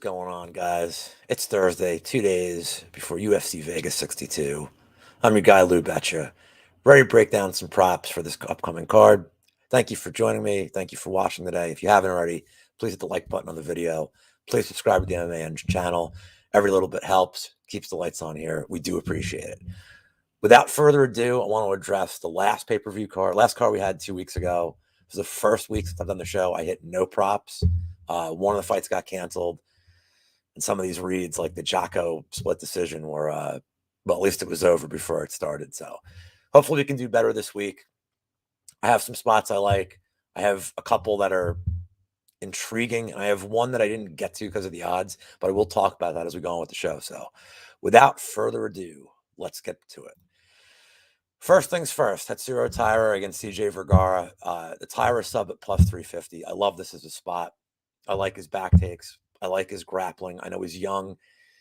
going on, guys? It's Thursday, 2 days before UFC Vegas 62. I'm your guy, Lou Betya, ready to break down some props for this upcoming card. Thank you for joining me. Thank you for watching today. If you haven't already, please hit the like button on the video. Please subscribe to the MMA Engine channel. Every little bit helps, keeps the lights on here. We do appreciate it. Without further ado, I want to address the last pay-per-view card. Last card we had 2 weeks ago. It was the first week since I've done the show. I hit no props. One of the fights got canceled. And some of these reads, like the Jocko split decision, were, well, at least it was over before it started. So hopefully we can do better this week. I have some spots I like. I have a couple that are intriguing, and I have one that I didn't get to because of the odds, but I will talk about that as we go on with the show. So without further ado, let's get to it. First things first, Tatsuro Taira against CJ Vergara. The Taira sub at plus 350. I love this as a spot. I like his back takes. I like his grappling. I know he's young.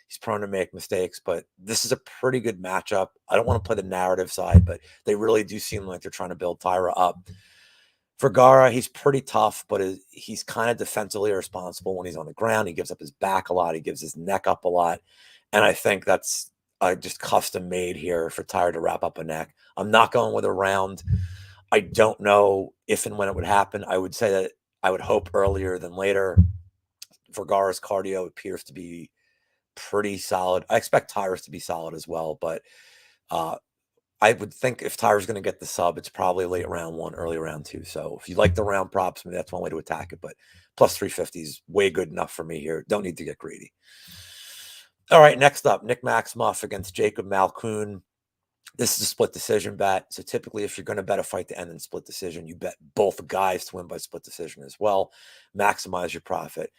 He's prone to make mistakes, but this is a pretty good matchup. I don't want to play the narrative side, but they really do seem like they're trying to build Taira up. Vergara, he's pretty tough, but he's kind of defensively irresponsible when he's on the ground. He gives up his back a lot. He gives his neck up a lot. And I think that's just custom made here for Taira to wrap up a neck. I'm not going with a round. I don't know if and when it would happen. I would say that I would hope earlier than later. Vergara's cardio appears to be pretty solid. I expect Taira's to be solid as well, but I would think if Taira's going to get the sub, it's probably late round one, early round two. So if you like the round props, maybe that's one way to attack it. But plus 350 is way good enough for me here. Don't need to get greedy. All right, next up, Nick Maximoff against Jacob Malkoun. This is a split decision bet. So typically, if you're going to bet a fight to end in split decision, you bet both guys to win by split decision as well. Maximize your profit.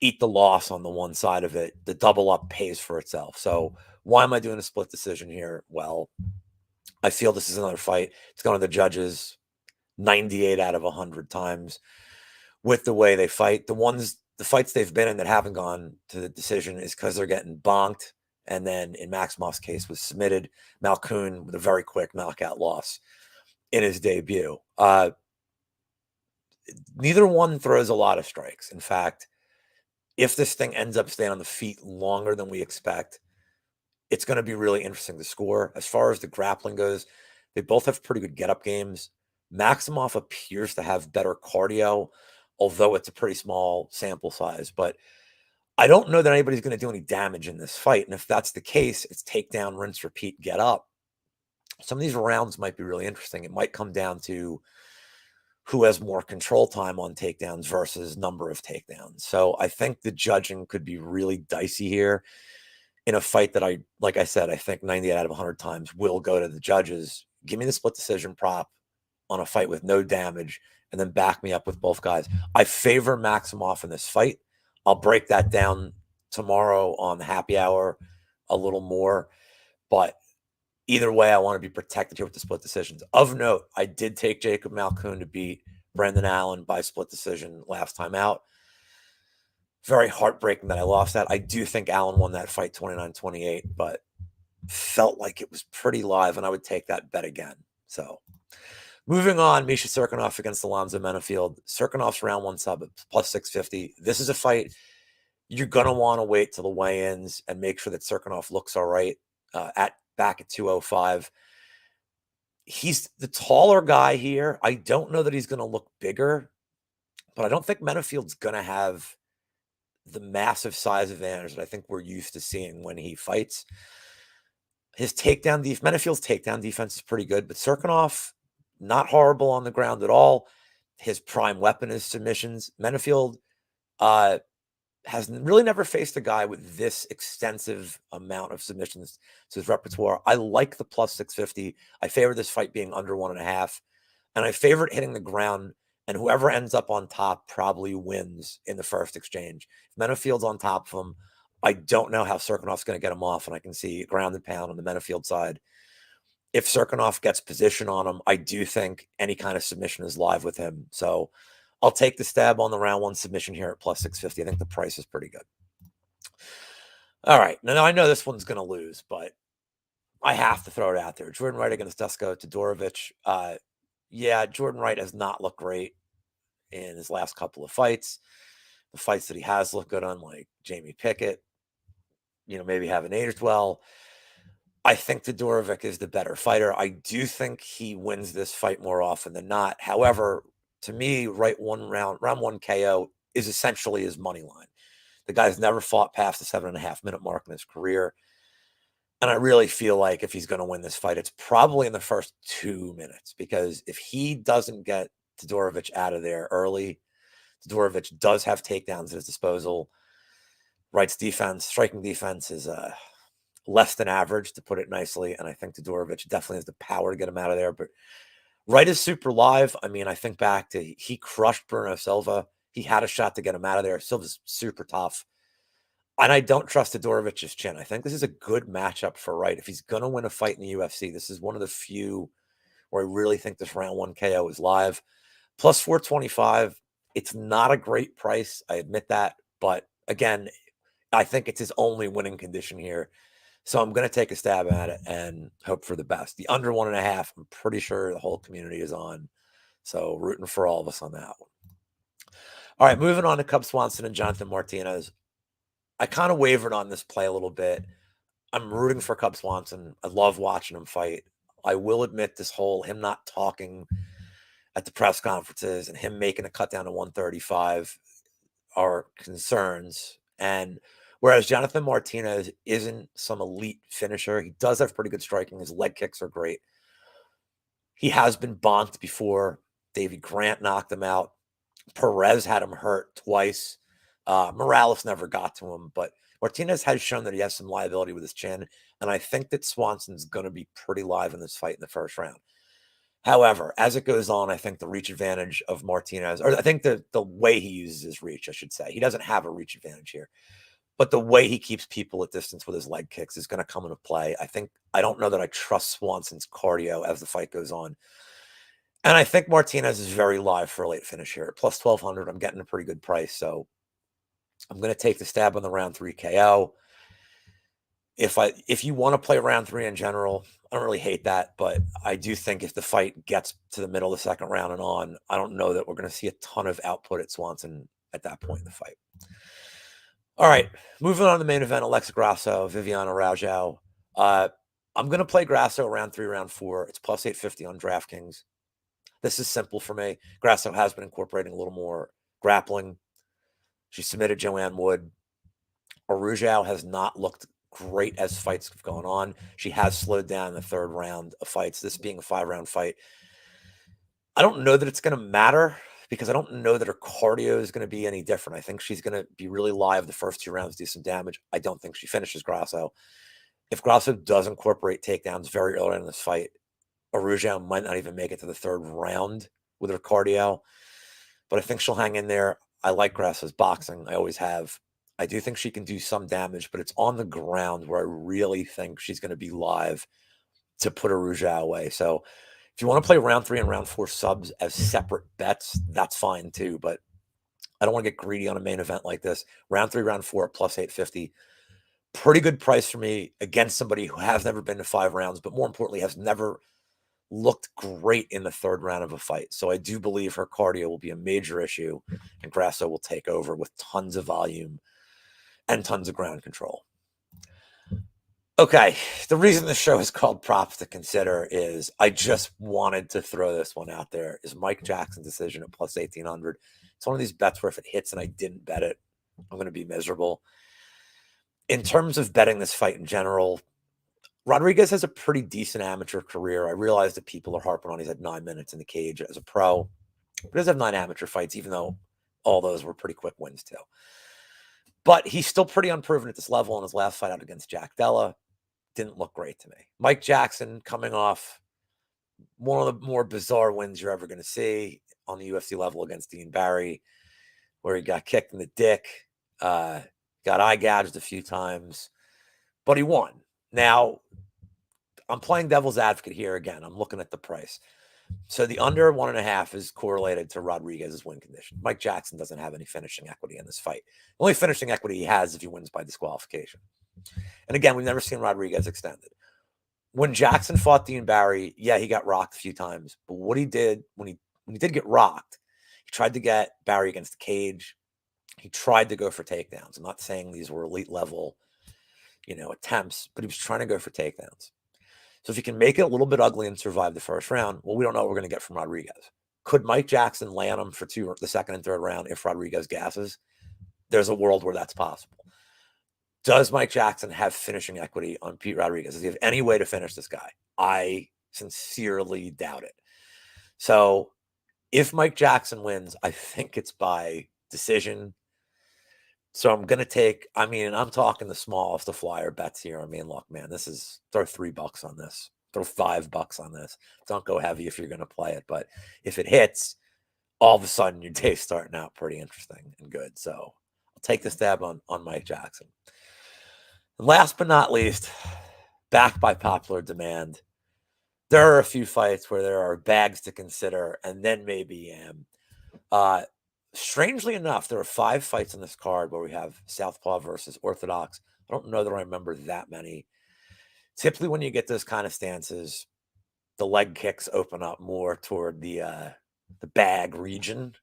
Eat the loss on the one side of it. The double up pays for itself. So why am I doing a split decision here? Well, I feel this is another fight. It's going to the judges 98 out of 100 times with the way they fight. The fights they've been in that haven't gone to the decision is because they're getting bonked. And then in Maximoff's case was submitted. Malkoun with a very quick knockout loss in his debut. Neither one throws a lot of strikes. In fact, if this thing ends up staying on the feet longer than we expect, it's going to be really interesting to score. As far as the grappling goes, they both have pretty good get-up games. Maximoff appears to have better cardio, although it's a pretty small sample size. But I don't know that anybody's going to do any damage in this fight. And if that's the case, it's takedown, rinse, repeat, get up. Some of these rounds might be really interesting. It might come down to who has more control time on takedowns versus number of takedowns. So I think the judging could be really dicey here in a fight that like I said, I think 98 out of 100 times will go to the judges. Give me the split decision prop on a fight with no damage and then back me up with both guys. I favor Maximoff in this fight. I'll break that down tomorrow on the happy hour a little more, but either way, I want to be protected here with the split decisions. Of note, I did take Jacob Malkoun to beat Brendan Allen by split decision last time out. Very heartbreaking that I lost that. I do think Allen won that fight 29-28, but felt like it was pretty live, and I would take that bet again. So moving on, Misha Cirkunov against Alonzo Menafield. Cirkunov's round one sub at plus 650. This is a fight you're going to want to wait till the weigh-ins and make sure that Cirkunov looks all right back at 205. He's the taller guy here. I don't know that he's going to look bigger, but I don't think Menafield's going to have the massive size advantage that I think we're used to seeing when he fights. His takedown Menafield's takedown defense is pretty good, but Cirkunov, not horrible on the ground at all. His prime weapon is submissions. Menafield has really never faced a guy with this extensive amount of submissions to his repertoire. I like the plus 650. I favor this fight being under 1.5, and I favor it hitting the ground, and whoever ends up on top probably wins in the first exchange. If Menafield's on top of him, I don't know how Cirkunov's going to get him off, and I can see ground and pound on the Menafield side. If Cirkunov gets position on him, I do think any kind of submission is live with him. So I'll take the stab on the round one submission here at plus 650. I think the price is pretty good. All right. Now I know this one's going to lose, but I have to throw it out there. Jordan Wright against Dusko Todorovic. Yeah, Jordan Wright has not looked great in his last couple of fights. The fights that he has looked good on, like Jamie Pickett, maybe haven't aged well. I think Todorovic is the better fighter. I do think he wins this fight more often than not. However, to me, round one KO is essentially his money line. The guy's never fought past the 7.5 minute mark in his career. And I really feel like if he's going to win this fight, it's probably in the first 2 minutes, because if he doesn't get Todorovic out of there early, Todorovic does have takedowns at his disposal. Wright's defense, striking defense is less than average, to put it nicely. And I think Todorovic definitely has the power to get him out of there. But Wright is super live. I mean, I think back to he crushed Bruno Silva. He had a shot to get him out of there. Silva's super tough. And I don't trust Todorovic's chin. I think this is a good matchup for Wright. If he's going to win a fight in the UFC, this is one of the few where I really think this round one KO is live. Plus 425. It's not a great price. I admit that. But again, I think it's his only winning condition here. So I'm going to take a stab at it and hope for the best. The under 1.5, I'm pretty sure the whole community is on. So rooting for all of us on that one. All right, moving on to Cub Swanson and Jonathan Martinez. I kind of wavered on this play a little bit. I'm rooting for Cub Swanson. I love watching him fight. I will admit this whole him not talking at the press conferences and him making a cut down to 135 are concerns. And whereas Jonathan Martinez isn't some elite finisher, he does have pretty good striking. His leg kicks are great. He has been bonked before. Davey Grant knocked him out. Perez had him hurt twice. Morales never got to him, but Martinez has shown that he has some liability with his chin, and I think that Swanson's going to be pretty live in this fight in the first round. However, as it goes on, I think the reach advantage of Martinez, or I think the way he uses his reach, I should say, he doesn't have a reach advantage here, but the way he keeps people at distance with his leg kicks is going to come into play. I don't know that I trust Swanson's cardio as the fight goes on. And I think Martinez is very live for a late finish here. Plus 1,200, I'm getting a pretty good price, so I'm going to take the stab on the round 3 KO. If you want to play round 3 in general, I don't really hate that, but I do think if the fight gets to the middle of the second round and on, I don't know that we're going to see a ton of output at Swanson at that point in the fight. All right, moving on to the main event, Alexa Grasso, Viviane Araujo. I'm going to play Grasso round 3, round 4. It's plus 850 on DraftKings. This is simple for me. Grasso has been incorporating a little more grappling. She submitted Joanne Wood. Araujo has not looked great as fights have gone on. She has slowed down in the third round of fights, this being a 5-round fight. I don't know that it's going to matter because I don't know that her cardio is going to be any different. I think she's going to be really live the first 2 rounds, do some damage. I don't think she finishes Grasso. If Grasso does incorporate takedowns very early in this fight, Araujo might not even make it to the third round with her cardio, but I think she'll hang in there. I like Grasso's boxing. I always have. I do think she can do some damage, but it's on the ground where I really think she's going to be live to put Araujo away. So if you want to play round 3 and round 4 subs as separate bets, that's fine too, but I don't want to get greedy on a main event like this. Round 3, round 4, plus 850. Pretty good price for me against somebody who has never been to 5 rounds, but more importantly, has never looked great in the third round of a fight. So I do believe her cardio will be a major issue, and Grasso will take over with tons of volume and tons of ground control. Okay, the reason the show is called Props to Consider is I just wanted to throw this one out there. Is Mike Jackson's decision at plus 1,800. It's one of these bets where if it hits and I didn't bet it, I'm going to be miserable. In terms of betting this fight in general, Rodriguez has a pretty decent amateur career. I realize that people are harping on he's had 9 minutes in the cage as a pro. But he does have 9 amateur fights, even though all those were pretty quick wins too. But he's still pretty unproven at this level. In his last fight out against Jack Della, didn't look great to me. Mike Jackson coming off one of the more bizarre wins you're ever going to see on the UFC level against Dean Barry, where he got kicked in the dick, got eye gouged a few times, but he won. Now, I'm playing devil's advocate here again. I'm looking at the price. So the under 1.5 is correlated to Rodriguez's win condition. Mike Jackson doesn't have any finishing equity in this fight. The only finishing equity he has if he wins by disqualification. And again, we've never seen Rodriguez extended. When Jackson fought Dean Barry, yeah, he got rocked a few times. But what he did when he did get rocked, he tried to get Barry against the cage. He tried to go for takedowns. I'm not saying these were elite level, attempts, but he was trying to go for takedowns. So if you can make it a little bit ugly and survive the first round, well, we don't know what we're going to get from Rodriguez. Could Mike Jackson land him for the second and third round if Rodriguez gasses? There's a world where that's possible. Does Mike Jackson have finishing equity on Pete Rodriguez? Does he have any way to finish this guy? I sincerely doubt it. So if Mike Jackson wins, I think it's by decision. So I'm going to take, I'm talking the smallest of flyer bets here. Look, man, throw $3 on this, throw $5 on this. Don't go heavy if you're going to play it. But if it hits, all of a sudden your day's starting out pretty interesting and good. So I'll take the stab on Mike Jackson. And last but not least, back by popular demand, there are a few fights where there are bags to consider, and then maybe strangely enough, there are 5 fights on this card where we have Southpaw versus Orthodox. I don't know that I remember that many. Typically, when you get those kind of stances, the leg kicks open up more toward the bag region.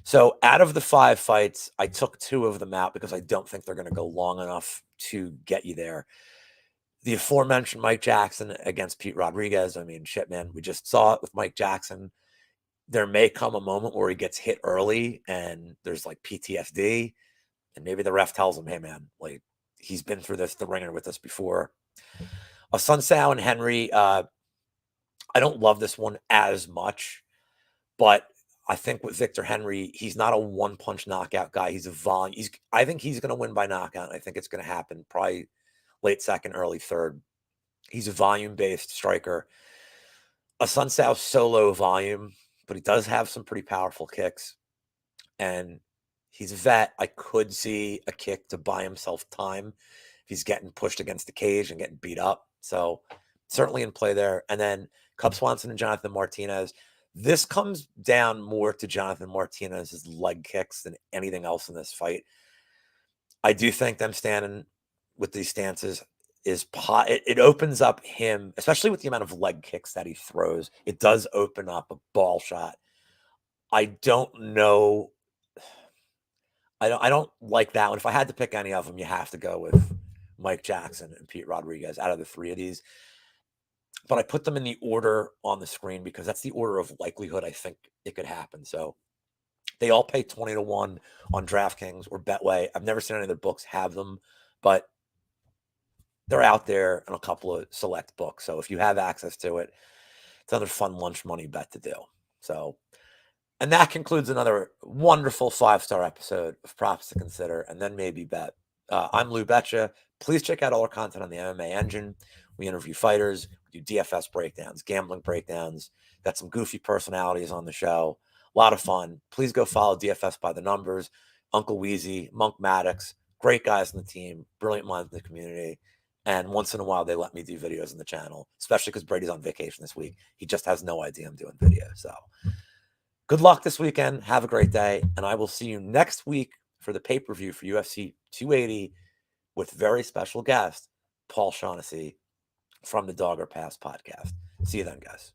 So out of the 5 fights, I took 2 of them out because I don't think they're going to go long enough to get you there. The aforementioned Mike Jackson against Pete Rodriguez. Shit, man, we just saw it with Mike Jackson. There may come a moment where he gets hit early and there's like PTSD, and maybe the ref tells him, hey, man, like he's been through the ringer with us before. Sunsao and Henry, I don't love this one as much, but I think with Victor Henry, he's not a one-punch knockout guy. He's a volume. I think he's going to win by knockout. I think it's going to happen probably late second, early third. He's a volume-based striker. Sunsao solo volume, but he does have some pretty powerful kicks. And he's a vet. I could see a kick to buy himself time if he's getting pushed against the cage and getting beat up. So certainly in play there. And then Cub Swanson and Jonathan Martinez. This comes down more to Jonathan Martinez's leg kicks than anything else in this fight. I do think them standing with these stances it opens up him, especially with the amount of leg kicks that he throws. It does open up a ball shot. I don't know. I don't like that one. If I had to pick any of them, you have to go with Mike Jackson and Pete Rodriguez out of the 3 of these. But I put them in the order on the screen because that's the order of likelihood I think it could happen. So they all pay 20-1 on DraftKings or Betway. I've never seen any of their books have them, but they're out there in a couple of select books. So if you have access to it, it's another fun lunch money bet to do. So, and that concludes another wonderful 5-star episode of Props to Consider and Then Maybe Bet. I'm Lou Betya. Please check out all our content on the MMA Engine. We interview fighters, we do DFS breakdowns, gambling breakdowns, got some goofy personalities on the show. A lot of fun. Please go follow DFS by the numbers, Uncle Wheezy, Monk Maddox, great guys in the team, brilliant minds in the community. And once in a while, they let me do videos on the channel, especially because Brady's on vacation this week. He just has no idea I'm doing videos. So good luck this weekend. Have a great day. And I will see you next week for the pay-per-view for UFC 280 with very special guest, Paul Shaughnessy from the Dogger Pass podcast. See you then, guys.